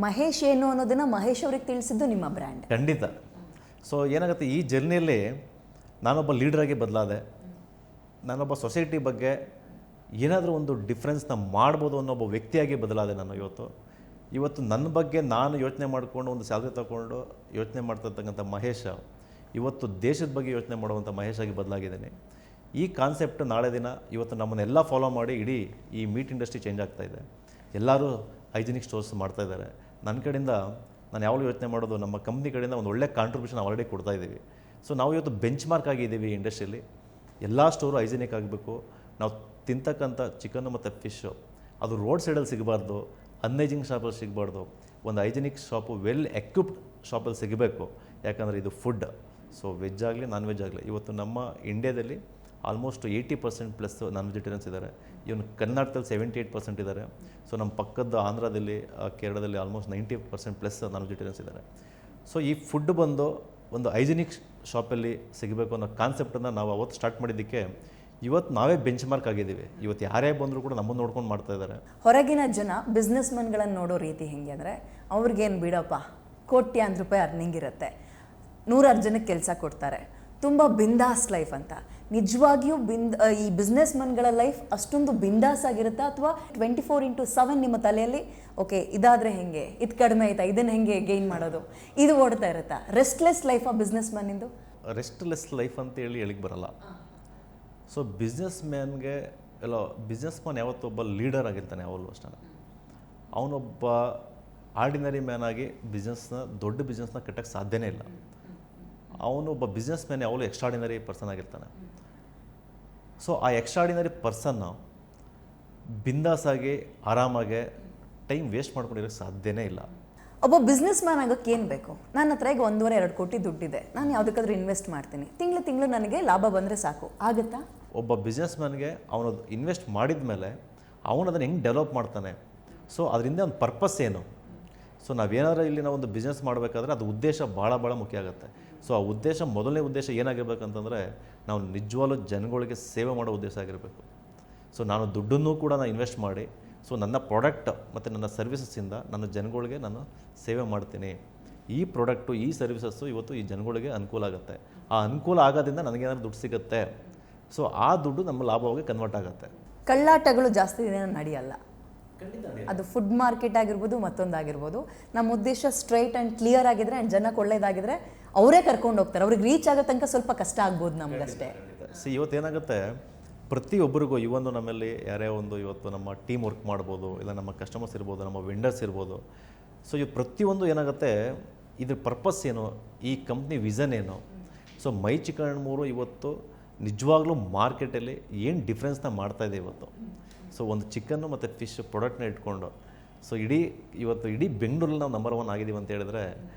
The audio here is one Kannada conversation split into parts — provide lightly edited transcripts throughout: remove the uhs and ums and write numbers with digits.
ಮಹೇಶ್ ಏನು ಅನ್ನೋದನ್ನು ಮಹೇಶ್ ಅವ್ರಿಗೆ ತಿಳಿಸಿದ್ದು ನಿಮ್ಮ ಬ್ರ್ಯಾಂಡ್. ಖಂಡಿತ. ಸೊ ಏನಾಗುತ್ತೆ, ಈ ಜರ್ನಿಯಲ್ಲಿ ನಾನೊಬ್ಬ ಲೀಡ್ರಾಗಿ ಬದಲಾದೆ. ನಾನೊಬ್ಬ ಸೊಸೈಟಿ ಬಗ್ಗೆ ಏನಾದರೂ ಒಂದು ಡಿಫ್ರೆನ್ಸ್ನ ಮಾಡ್ಬೋದು ಅನ್ನೋ ಒಬ್ಬ ವ್ಯಕ್ತಿಯಾಗಿ ಬದಲಾದೆ ನಾನು ಇವತ್ತು ನನ್ನ ಬಗ್ಗೆ ನಾನು ಯೋಚನೆ ಮಾಡಿಕೊಂಡು ಒಂದು ಸ್ಯಾಲ್ರಿ ತಗೊಂಡು ಯೋಚನೆ ಮಾಡ್ತಿರ್ತಕ್ಕಂಥ ಮಹೇಶ ಇವತ್ತು ದೇಶದ ಬಗ್ಗೆ ಯೋಚನೆ ಮಾಡುವಂಥ ಮಹೇಶಾಗಿ ಬದಲಾಗಿದ್ದೇನೆ. ಈ ಕಾನ್ಸೆಪ್ಟ್ ನಾಳೆ ದಿನ ಇವತ್ತು ನಮ್ಮನ್ನೆಲ್ಲ ಫಾಲೋ ಮಾಡಿ ಇಡೀ ಈ ಮೀಟ್ ಇಂಡಸ್ಟ್ರಿ ಚೇಂಜ್ ಆಗ್ತಾಯಿದೆ. ಎಲ್ಲರೂ ಹೈಜಿನಿಕ್ ಸ್ಟೋರ್ಸ್ ಮಾಡ್ತಾಯಿದ್ದಾರೆ. ನನ್ನ ಕಡೆಯಿಂದ ನಾನು ಯಾವಾಗಲೂ ಯೋಚನೆ ಮಾಡೋದು, ನಮ್ಮ ಕಂಪ್ನಿ ಕಡೆಯಿಂದ ಒಂದು ಒಳ್ಳೆ ಕಾಂಟ್ರಿಬ್ಯೂಷನ್ ಆಲ್ರೆಡಿ ಕೊಡ್ತಾಯಿದ್ದೀವಿ. ಸೊ ನಾವು ಇವತ್ತು ಬೆಂಚ್ ಮಾರ್ಕ್ ಆಗಿದ್ದೀವಿ ಈ ಇಂಡಸ್ಟ್ರಿಯಲ್ಲಿ. ಎಲ್ಲ ಸ್ಟೋರು ಹೈಜಿನಿಕ್ ಆಗಬೇಕು. ನಾವು ತಿಂತಕ್ಕಂಥ ಚಿಕನ್ನು ಮತ್ತು ಫಿಶ್ಶು ಅದು ರೋಡ್ ಸೈಡಲ್ಲಿ ಸಿಗಬಾರ್ದು, ಅನ್ಹೈಜಿನಿಕ್ ಶಾಪಲ್ಲಿ ಸಿಗಬಾರ್ದು. ಒಂದು ಹೈಜಿನಿಕ್ ಶಾಪು ವೆಲ್ ಎಕ್ವಿಪ್ಡ್ ಶಾಪಲ್ಲಿ ಸಿಗಬೇಕು. ಯಾಕಂದರೆ ಇದು ಫುಡ್. ಸೊ ವೆಜ್ ಆಗಲಿ ನಾನ್ ವೆಜ್ ಆಗಲಿ ಇವತ್ತು ನಮ್ಮ ಇಂಡಿಯಾದಲ್ಲಿ ಆಲ್ಮೋಸ್ಟ್ 80% ಪ್ಲಸ್ ನಾನ್ ವೆಜಿಟೇರಿಯನ್ಸ್ ಇದ್ದಾರೆ. ಇವನು ಕರ್ನಾಟಕದಲ್ಲಿ 78% ಇದ್ದಾರೆ. ಸೊ ನಮ್ಮ ಪಕ್ಕದ ಆಂಧ್ರದಲ್ಲಿ ಕೇರಳದಲ್ಲಿ ಆಲ್ಮೋಸ್ಟ್ 90% ಪ್ಲಸ್ ನಾನ್ ವೆಜಿಟೇರಿಯನ್ಸ್ ಇದ್ದಾರೆ. ಸೊ ಈ ಫುಡ್ ಬಂದು ಒಂದು ಹೈಜಿನಿಕ್ ಶಾಪಲ್ಲಿ ಸಿಗಬೇಕು ಅನ್ನೋ ಕಾನ್ಸೆಪ್ಟನ್ನು ನಾವು ಅವತ್ತು ಸ್ಟಾರ್ಟ್ ಮಾಡಿದ್ದಕ್ಕೆ ಇವತ್ತು ನಾವೇ ಬೆಂಚ್ ಮಾರ್ಕ್ ಆಗಿದ್ದೀವಿ. ಇವತ್ತು ಯಾರೇ ಬಂದರೂ ಕೂಡ ನಮ್ಮನ್ನು ನೋಡ್ಕೊಂಡು ಮಾಡ್ತಾ ಇದ್ದಾರೆ. ಹೊರಗಿನ ಜನ ಬಿಸ್ನೆಸ್ ಮನ್ಗಳನ್ನು ನೋಡೋ ರೀತಿ ಹೆಂಗೆ ಅಂದರೆ, ಅವ್ರಿಗೇನು ಬಿಡಪ್ಪ, ಕೋಟ್ಯಾಂತರ ರೂಪಾಯಿ ಅರ್ನಿಂಗ್ ಇರುತ್ತೆ, 100 ಜನಕ್ಕೆ ಕೆಲಸ ಕೊಡ್ತಾರೆ, ತುಂಬ ಬಿಂದಾಸ್ ಲೈಫ್ ಅಂತ. ನಿಜವಾಗಿಯೂ ಈ ಬಿಸ್ನೆಸ್ ಮನ್ಗಳ ಲೈಫ್ ಅಷ್ಟೊಂದು ಬಿಂದಾಸ್ ಆಗಿರುತ್ತಾ, ಅಥವಾ 24/7 ನಿಮ್ಮ ತಲೆಯಲ್ಲಿ ಓಕೆ ಇದಾದರೆ ಹೆಂಗೆ, ಇದು ಕಡಿಮೆ ಆಯ್ತಾ, ಇದನ್ನು ಹೆಂಗೆ ಗೇನ್ ಮಾಡೋದು, ಇದು ಓಡ್ತಾ ಇರುತ್ತಾ? ರೆಸ್ಟ್ಲೆಸ್ ಲೈಫಾ ಬಿಸ್ನೆಸ್ ಮ್ಯಾನಿಂದು? ರೆಸ್ಟ್ಲೆಸ್ ಲೈಫ್ ಅಂತೇಳಿ ಹೇಳಿಕ್ಕೆ ಬರಲ್ಲ. ಸೊ ಬಿಸ್ನೆಸ್ ಮ್ಯಾನ್ಗೆ ಬಿಸ್ನೆಸ್ ಮ್ಯಾನ್ ಯಾವತ್ತೊಬ್ಬ ಲೀಡರ್ ಆಗಿರ್ತಾನೆ ಯಾವಾಗಲೂ ಅಷ್ಟೇ. ಅವನೊಬ್ಬ ಆರ್ಡಿನರಿ ಮ್ಯಾನ್ ಆಗಿ ದೊಡ್ಡ ಬಿಸ್ನೆಸ್ನ ಕಟ್ಟಕ್ಕೆ ಸಾಧ್ಯನೇ ಇಲ್ಲ. ಅವನು ಒಬ್ಬ ಬಿಸ್ನೆಸ್ ಮ್ಯಾನ್ ಯಾವಾಗಲೂ ಎಕ್ಸ್ಟ್ರಾಡಿನರಿ ಪರ್ಸನ್ ಆಗಿರ್ತಾನೆ. ಸೊ ಆ ಎಕ್ಸ್ಟ್ರಾಡಿನರಿ ಪರ್ಸನ್ನು ಬಿಂದಾಸಾಗಿ ಆರಾಮಾಗಿ ಟೈಮ್ ವೇಸ್ಟ್ ಮಾಡ್ಕೊಂಡಿರೋಕ್ಕೆ ಸಾಧ್ಯನೇ ಇಲ್ಲ. ಒಬ್ಬ ಬಿಸ್ನೆಸ್ ಮ್ಯಾನ್ ಆಗೋಕ್ಕೆ ಏನು ಬೇಕು? ನನ್ನ ಹತ್ರ ಈಗ 1.5-2 ಕೋಟಿ ದುಡ್ಡಿದೆ, ನಾನು ಯಾವುದಕ್ಕಾದ್ರೂ ಇನ್ವೆಸ್ಟ್ ಮಾಡ್ತೀನಿ, ತಿಂಗಳು ನನಗೆ ಲಾಭ ಬಂದರೆ ಸಾಕು, ಆಗುತ್ತಾ? ಒಬ್ಬ ಬಿಸ್ನೆಸ್ ಮ್ಯಾನ್ಗೆ ಅವನು ಇನ್ವೆಸ್ಟ್ ಮಾಡಿದ ಮೇಲೆ ಅವನು ಅದನ್ನು ಹೆಂಗೆ ಡೆವಲಪ್ ಮಾಡ್ತಾನೆ, ಸೊ ಅದರಿಂದ ಒಂದು ಪರ್ಪಸ್ ಏನು. ಸೊ ನಾವೇನಾದ್ರೂ ಇಲ್ಲಿ ನಾವು ಒಂದು ಬಿಸ್ನೆಸ್ ಮಾಡಬೇಕಾದ್ರೆ ಅದು ಉದ್ದೇಶ ಭಾಳ ಮುಖ್ಯ ಆಗುತ್ತೆ. ಸೊ ಆ ಉದ್ದೇಶ, ಮೊದಲನೇ ಉದ್ದೇಶ ಏನಾಗಿರ್ಬೇಕಂತಂದರೆ ನಾವು ನಿಜವಾಗ್ಲೂ ಜನಗಳಿಗೆ ಸೇವೆ ಮಾಡೋ ಉದ್ದೇಶ ಆಗಿರಬೇಕು. ಸೊ ನಾನು ದುಡ್ಡನ್ನು ಕೂಡ ನಾನು ಇನ್ವೆಸ್ಟ್ ಮಾಡಿ, ಸೊ ನನ್ನ ಪ್ರಾಡಕ್ಟ್ ಮತ್ತು ನನ್ನ ಸರ್ವಿಸಸ್ಸಿಂದ ನನ್ನ ಜನಗಳಿಗೆ ನಾನು ಸೇವೆ ಮಾಡ್ತೀನಿ. ಈ ಪ್ರಾಡಕ್ಟು ಈ ಸರ್ವಿಸಸ್ಸು ಇವತ್ತು ಈ ಜನಗಳಿಗೆ ಅನುಕೂಲ ಆಗುತ್ತೆ. ಆ ಅನುಕೂಲ ಆಗೋದ್ರಿಂದ ನನಗೇನಾದ್ರು ದುಡ್ಡು ಸಿಗುತ್ತೆ. ಸೊ ಆ ದುಡ್ಡು ನಮ್ಮ ಲಾಭವಾಗಿ ಕನ್ವರ್ಟ್ ಆಗುತ್ತೆ. ಕಳ್ಳಾಟಗಳು ಜಾಸ್ತಿ ದಿನ ನಡೆಯಲ್ಲ. ಅದು ಫುಡ್ ಮಾರ್ಕೆಟ್ ಆಗಿರ್ಬೋದು, ಮತ್ತೊಂದಾಗಿರ್ಬೋದು. ನಮ್ಮ ಉದ್ದೇಶ ಸ್ಟ್ರೈಟ್ ಆ್ಯಂಡ್ ಕ್ಲಿಯರ್ ಆಗಿದ್ರೆ ಆ್ಯಂಡ್ ಜನಕ್ಕೆ ಒಳ್ಳೇದಾಗಿದ್ರೆ ಅವರೇ ಕರ್ಕೊಂಡು ಹೋಗ್ತಾರೆ. ಅವ್ರಿಗೆ ರೀಚ್ ಆಗೋ ತನಕ ಸ್ವಲ್ಪ ಕಷ್ಟ ಆಗ್ಬೋದು ನಮಗಷ್ಟೇ. ಇವತ್ತೇನಾಗುತ್ತೆ, ಪ್ರತಿಯೊಬ್ಬರಿಗೂ ಇವೊಂದು ನಮ್ಮಲ್ಲಿ ಯಾರೇ ಒಂದು ಇವತ್ತು ನಮ್ಮ ಟೀಮ್ ವರ್ಕ್ ಮಾಡ್ಬೋದು, ಇಲ್ಲ ನಮ್ಮ ಕಸ್ಟಮರ್ಸ್ ಇರ್ಬೋದು, ನಮ್ಮ ವೆಂಡರ್ಸ್ ಇರ್ಬೋದು. ಸೊ ಇವು ಪ್ರತಿಯೊಂದು ಏನಾಗುತ್ತೆ, ಇದ್ರ ಪರ್ಪಸ್ ಏನು, ಈ ಕಂಪ್ನಿ ವಿಷನ್ ಏನು. ಸೊ ಮೈ ಚಿಕನ್ 3 ಇವತ್ತು ನಿಜವಾಗ್ಲೂ ಮಾರ್ಕೆಟಲ್ಲಿ ಏನು ಡಿಫ್ರೆನ್ಸ್ನ ಮಾಡ್ತಾಯಿದೆ ಇವತ್ತು. ಸೊ ಒಂದು ಚಿಕನ್ನು ಮತ್ತು ಫಿಶ್ ಪ್ರಾಡಕ್ಟ್ನ ಇಟ್ಕೊಂಡು ಸೊ ಇಡೀ ಬೆಂಗಳೂರಲ್ಲಿ ನಾವು ನಂಬರ್ 1 ಆಗಿದ್ದೀವಿ ಅಂತ ಹೇಳಿದ್ರೆ,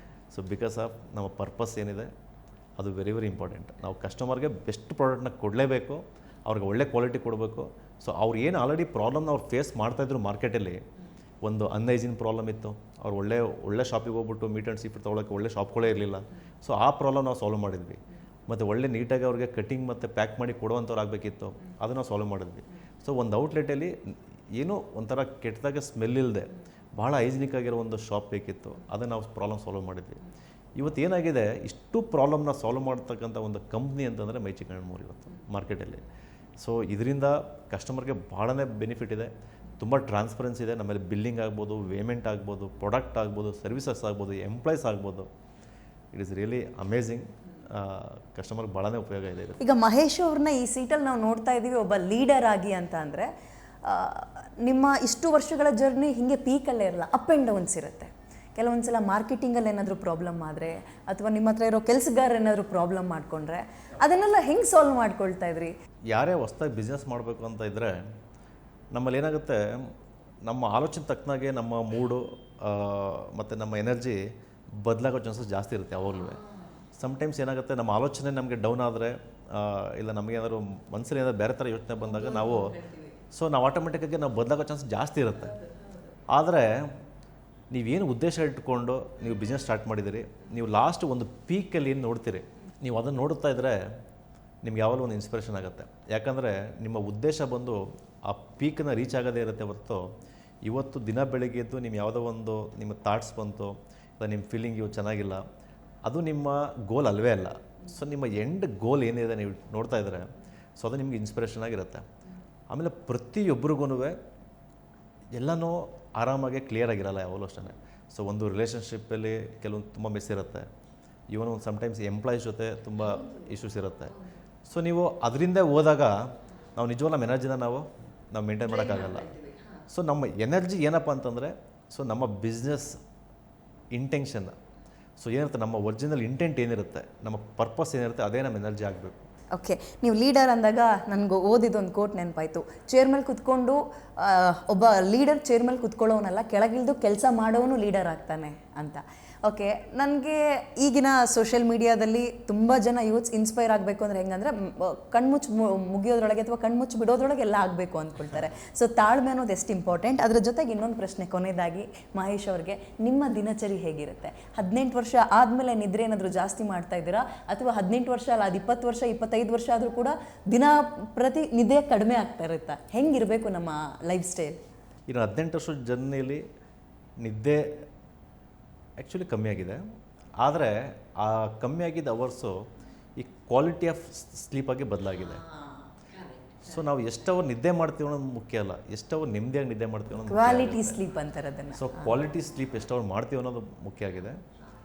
ಸೊ ಬಿಕಾಸ್ ಆಫ್ ನಮ್ಮ ಪರ್ಪಸ್ ಏನಿದೆ ಅದು ವೆರಿ ಇಂಪಾರ್ಟೆಂಟ್. ನಾವು ಕಸ್ಟಮರ್ಗೆ ಬೆಸ್ಟ್ ಪ್ರಾಡಕ್ಟ್ನ ಕೊಡಲೇಬೇಕು, ಅವ್ರಿಗೆ ಒಳ್ಳೆ ಕ್ವಾಲಿಟಿ ಕೊಡಬೇಕು. ಸೊ ಅವ್ರು ಏನು ಆಲ್ರೆಡಿ ಪ್ರಾಬ್ಲಮ್ನ ಅವ್ರು ಫೇಸ್ ಮಾಡ್ತಾಯಿದ್ರು ಮಾರ್ಕೆಟಲ್ಲಿ. ಒಂದು ಅನ್ಹೈಜಿನ್ ಪ್ರಾಬ್ಲಮ್ ಇತ್ತು, ಅವ್ರು ಒಳ್ಳೆ ಶಾಪಿಗೆ ಹೋಗ್ಬಿಟ್ಟು ಮೀಟ್ ಆ್ಯಂಡ್ ಸೀ ಫುಡ್ ತೊಗೊಳಕ್ಕೆ ಒಳ್ಳೆ ಶಾಪ್ಗಳೇ ಇರಲಿಲ್ಲ. ಸೊ ಆ ಪ್ರಾಬ್ಲಮ್ ನಾವು ಸಾಲ್ವ್ ಮಾಡಿದ್ವಿ. ಮತ್ತು ಒಳ್ಳೆ ನೀಟಾಗಿ ಅವ್ರಿಗೆ ಕಟಿಂಗ್ ಮತ್ತು ಪ್ಯಾಕ್ ಮಾಡಿ ಕೊಡುವಂಥವ್ರು ಆಗಬೇಕಿತ್ತು, ಅದನ್ನು ನಾವು ಸಾಲ್ವ್ ಮಾಡಿದ್ವಿ. ಸೊ ಒಂದು ಔಟ್ಲೆಟಲ್ಲಿ ಏನೋ ಒಂಥರ ಕೆಟ್ಟದಾಗ ಸ್ಮೆಲ್ ಇಲ್ಲದೆ ಭಾಳ ಹೈಜಿನಿಕ್ ಆಗಿರೋ ಒಂದು ಶಾಪ್ ಬೇಕಿತ್ತು, ಅದನ್ನು ನಾವು ಪ್ರಾಬ್ಲಮ್ ಸಾಲ್ವ್ ಮಾಡಿದ್ವಿ. ಇವತ್ತು ಏನಾಗಿದೆ, ಇಷ್ಟು ಪ್ರಾಬ್ಲಮ್ನ ಸಾಲ್ವ್ ಮಾಡ್ತಕ್ಕಂಥ ಒಂದು ಕಂಪ್ನಿ ಅಂತಂದರೆ ಮೈ ಚಿಕನ್ 3 ಇವತ್ತು ಮಾರ್ಕೆಟಲ್ಲಿ. ಸೊ ಇದರಿಂದ ಕಸ್ಟಮರ್ಗೆ ಭಾಳನೇ ಬೆನಿಫಿಟ್ ಇದೆ, ತುಂಬ ಟ್ರಾನ್ಸ್ಪರೆನ್ಸಿ ಇದೆ. ನಮ್ಮಲ್ಲಿ ಬಿಲ್ಲಿಂಗ್ ಆಗ್ಬೋದು, ಪೇಮೆಂಟ್ ಆಗ್ಬೋದು, ಪ್ರಾಡಕ್ಟ್ ಆಗ್ಬೋದು, ಸರ್ವಿಸಸ್ ಆಗ್ಬೋದು, ಎಂಪ್ಲಾಯ್ಸ್ ಆಗ್ಬೋದು. It is really amazing. ಕಸ್ಟಮರ್ಗೆ ಭಾಳನೇ ಉಪಯೋಗ ಇದೆ. ಈಗ ಮಹೇಶ್ ಅವ್ರನ್ನ ಈ ಸೀಟಲ್ಲಿ ನಾವು ನೋಡ್ತಾ ಇದ್ದೀವಿ ಒಬ್ಬ ಲೀಡರ್ ಆಗಿ ಅಂತ ಅಂದರೆ, ನಿಮ್ಮ ಇಷ್ಟು ವರ್ಷಗಳ ಜರ್ನಿ ಹೀಗೆ ಪೀಕಲ್ಲೇ ಇರಲ್ಲ, ಅಪ್ ಆ್ಯಂಡ್ ಡೌನ್ಸ್ ಇರುತ್ತೆ. ಕೆಲವೊಂದು ಸಲ ಮಾರ್ಕೆಟಿಂಗಲ್ಲಿ ಏನಾದರೂ ಪ್ರಾಬ್ಲಮ್ ಆದರೆ, ಅಥವಾ ನಿಮ್ಮ ಹತ್ರ ಇರೋ ಕೆಲಸಗಾರ ಏನಾದರೂ ಪ್ರಾಬ್ಲಮ್ ಮಾಡಿಕೊಂಡ್ರೆ, ಅದನ್ನೆಲ್ಲ ಹೆಂಗೆ ಸಾಲ್ವ್ ಮಾಡ್ಕೊಳ್ತಾ ಇದ್ರಿ? ಯಾರೇ ಹೊಸ್ದಾಗಿ ಬಿಸ್ನೆಸ್ ಮಾಡಬೇಕು ಅಂತ ಇದ್ದರೆ ನಮ್ಮಲ್ಲಿ ಏನಾಗುತ್ತೆ, ನಮ್ಮ ಆಲೋಚನೆ ತಕ್ಕನಾಗೆ ನಮ್ಮ ಮೂಡು ಮತ್ತು ನಮ್ಮ ಎನರ್ಜಿ ಬದಲಾಗೋ ಚಾನ್ಸಸ್ ಜಾಸ್ತಿ ಇರುತ್ತೆ ಯಾವಾಗಲೂ. ಸಮ್ಟೈಮ್ಸ್ ಏನಾಗುತ್ತೆ, ನಮ್ಮ ಆಲೋಚನೆ ನಮಗೆ ಡೌನ್ ಆದರೆ, ಇಲ್ಲ ನಮಗೇನಾದ್ರು ಮನಸ್ಸಲ್ಲಿ ಏನಾದ್ರು ಬೇರೆ ಥರ ಯೋಚನೆ ಬಂದಾಗ ನಾವು ಆಟೋಮೆಟಿಕ್ಕಾಗಿ ನಾವು ಬದಲಾಗೋ ಚಾನ್ಸ್ ಜಾಸ್ತಿ ಇರುತ್ತೆ. ಆದರೆ ನೀವೇನು ಉದ್ದೇಶ ಇಟ್ಕೊಂಡು ನೀವು ಬಿಸ್ನೆಸ್ ಸ್ಟಾರ್ಟ್ ಮಾಡಿದ್ದೀರಿ, ನೀವು ಲಾಸ್ಟ್ ಒಂದು ಪೀಕಲ್ಲಿ ಏನು ನೋಡ್ತೀರಿ, ನೀವು ಅದನ್ನು ನೋಡುತ್ತಾ ಇದ್ದರೆ ನಿಮ್ಗೆ ಯಾವಾಗಲೂ ಒಂದು ಇನ್ಸ್ಪಿರೇಷನ್ ಆಗುತ್ತೆ. ಯಾಕಂದರೆ ನಿಮ್ಮ ಉದ್ದೇಶ ಬಂದು ಆ ಪೀಕನ್ನು ರೀಚ್ ಆಗೋದೇ ಇರುತ್ತೆ ಹೊರತು ಇವತ್ತು ದಿನ ಬೆಳಗ್ಗೆ ಎದ್ದು ನಿಮ್ಮ ಯಾವುದೋ ಒಂದು ನಿಮ್ಮ ಥಾಟ್ಸ್ ಬಂತು ಇಲ್ಲ ನಿಮ್ಮ ಫೀಲಿಂಗ್ ಇವು ಚೆನ್ನಾಗಿಲ್ಲ, ಅದು ನಿಮ್ಮ ಗೋಲ್ ಅಲ್ವೇ ಅಲ್ಲ. ಸೊ ನಿಮ್ಮ ಎಂಡ್ ಗೋಲ್ ಏನಿದೆ ನೀವು ನೋಡ್ತಾ ಇದ್ದರೆ, ಸೊ ಅದು ನಿಮಗೆ ಇನ್ಸ್ಪಿರೇಷನ್ ಆಗಿರುತ್ತೆ. ಆಮೇಲೆ ಪ್ರತಿಯೊಬ್ಬರಿಗೂ ಎಲ್ಲನೂ ಆರಾಮಾಗಿ ಕ್ಲಿಯರ್ ಆಗಿರಲ್ಲ ಯಾವಾಗಲೂ ಅಷ್ಟೇ. ಸೊ ಒಂದು ರಿಲೇಷನ್ಶಿಪ್ಪಲ್ಲಿ ಕೆಲವೊಂದು ತುಂಬ ಮಿಸ್ ಇರುತ್ತೆ, ಇವನು ಒಂದು ಸಮ್ಟೈಮ್ಸ್ ಎಂಪ್ಲಾಯೀಸ್ ಜೊತೆ ತುಂಬ ಇಶ್ಯೂಸ್ ಇರುತ್ತೆ. ಸೊ ನೀವು ಅದರಿಂದ ಹೋದಾಗ ನಾವು ನಿಜವಾಗ್ಲೂ ನಮ್ಮ ಎನರ್ಜಿನ ನಾವು ಮೇಂಟೈನ್ ಮಾಡೋಕ್ಕಾಗಲ್ಲ. ಸೊ ನಮ್ಮ ಎನರ್ಜಿ ಏನಪ್ಪ ಅಂತಂದರೆ, ಸೊ ನಮ್ಮ ಬಿಸ್ನೆಸ್ ಇಂಟೆನ್ಷನ್, ಸೊ ಏನಿರುತ್ತೆ ನಮ್ಮ ಒರಿಜಿನಲ್ ಇಂಟೆಂಟ್ ಏನಿರುತ್ತೆ, ನಮ್ಮ ಪರ್ಪಸ್ ಏನಿರುತ್ತೆ, ಅದೇ ನಮ್ಮ ಎನರ್ಜಿ ಆಗಬೇಕು. ಓಕೆ, ನೀವು ಲೀಡರ್ ಅಂದಾಗ ನನಗೆ ಓದಿದ್ದೊಂದು ಕೋಟ್ ನೆನಪಾಯಿತು. ಚೇರ್ ಮೇಲೆ ಕುತ್ಕೊಂಡು ಒಬ್ಬ ಲೀಡರ್ ಚೇರ್ ಮೇಲೆ ಕುತ್ಕೊಳ್ಳೋನಲ್ಲ, ಕೆಳಗಿಳಿದು ಕೆಲಸ ಮಾಡೋನು ಲೀಡರ್ ಆಗ್ತಾನೆ ಅಂತ. ಓಕೆ, ನನಗೆ ಈಗಿನ ಸೋಷಿಯಲ್ ಮೀಡಿಯಾದಲ್ಲಿ ತುಂಬ ಜನ ಯೂತ್ಸ್ ಇನ್ಸ್ಪೈರ್ ಆಗಬೇಕು ಅಂದರೆ ಹೆಂಗಂದರೆ ಕಣ್ಮುಚ್ಚು ಮುಗಿಯೋದ್ರೊಳಗೆ ಅಥವಾ ಕಣ್ಮುಚ್ಚು ಬಿಡೋದ್ರೊಳಗೆ ಎಲ್ಲ ಆಗಬೇಕು ಅಂದ್ಕೊಳ್ತಾರೆ. ಸೊ ತಾಳ್ಮೆ ಅನ್ನೋದು ಎಷ್ಟು ಇಂಪಾರ್ಟೆಂಟ್. ಅದ್ರ ಜೊತೆಗೆ ಇನ್ನೊಂದು ಪ್ರಶ್ನೆ ಕೊನೆಯದಾಗಿ ಮಹೇಶ್ ಅವ್ರಿಗೆ, ನಿಮ್ಮ ದಿನಚರಿ ಹೇಗಿರುತ್ತೆ? 18 ವರ್ಷ ಆದಮೇಲೆ ನಿದ್ರೆ ಏನಾದರೂ ಜಾಸ್ತಿ ಮಾಡ್ತಾ ಇದ್ದೀರಾ, ಅಥವಾ 18 ವರ್ಷ ಅಲ್ಲ ಅದು 20 ವರ್ಷ 25 ವರ್ಷ ಆದರೂ ಕೂಡ ದಿನ ಪ್ರತಿ ನಿದ್ದೆ ಕಡಿಮೆ ಆಗ್ತಾ ಇರುತ್ತಾ? ಹೆಂಗಿರಬೇಕು ನಮ್ಮ ಲೈಫ್ ಸ್ಟೈಲ್? ಇನ್ನು 18 ವರ್ಷದ ಜರ್ನಿಯಲ್ಲಿ ನಿದ್ದೆ ಆ್ಯಕ್ಚುಲಿ ಕಮ್ಮಿ ಆಗಿದೆ. ಆದರೆ ಆ ಕಮ್ಮಿ ಆಗಿದ್ದ ಅವರ್ಸು ಈ ಕ್ವಾಲಿಟಿ ಆಫ್ ಸ್ಲೀಪಾಗಿ ಬದಲಾಗಿದೆ. ಸೊ ನಾವು ಎಷ್ಟು ಅವರ್ ನಿದ್ದೆ ಮಾಡ್ತೀವಿ ಅನ್ನೋದು ಮುಖ್ಯ ಅಲ್ಲ, ಎಷ್ಟು ಅವರ್ ನೆಮ್ಮದಿಯಾಗಿ ನಿದ್ದೆ ಮಾಡ್ತೀವಿ ಅನ್ನೋದು ಕ್ವಾಲಿಟಿ ಸ್ಲೀಪ್ ಅಂತಾರೆ ಅದನ್ನು. ಸೊ ಕ್ವಾಲಿಟಿ ಸ್ಲೀಪ್ ಎಷ್ಟು ಅವರ್ ಮಾಡ್ತೀವಿ ಅನ್ನೋದು ಮುಖ್ಯ ಆಗಿದೆ.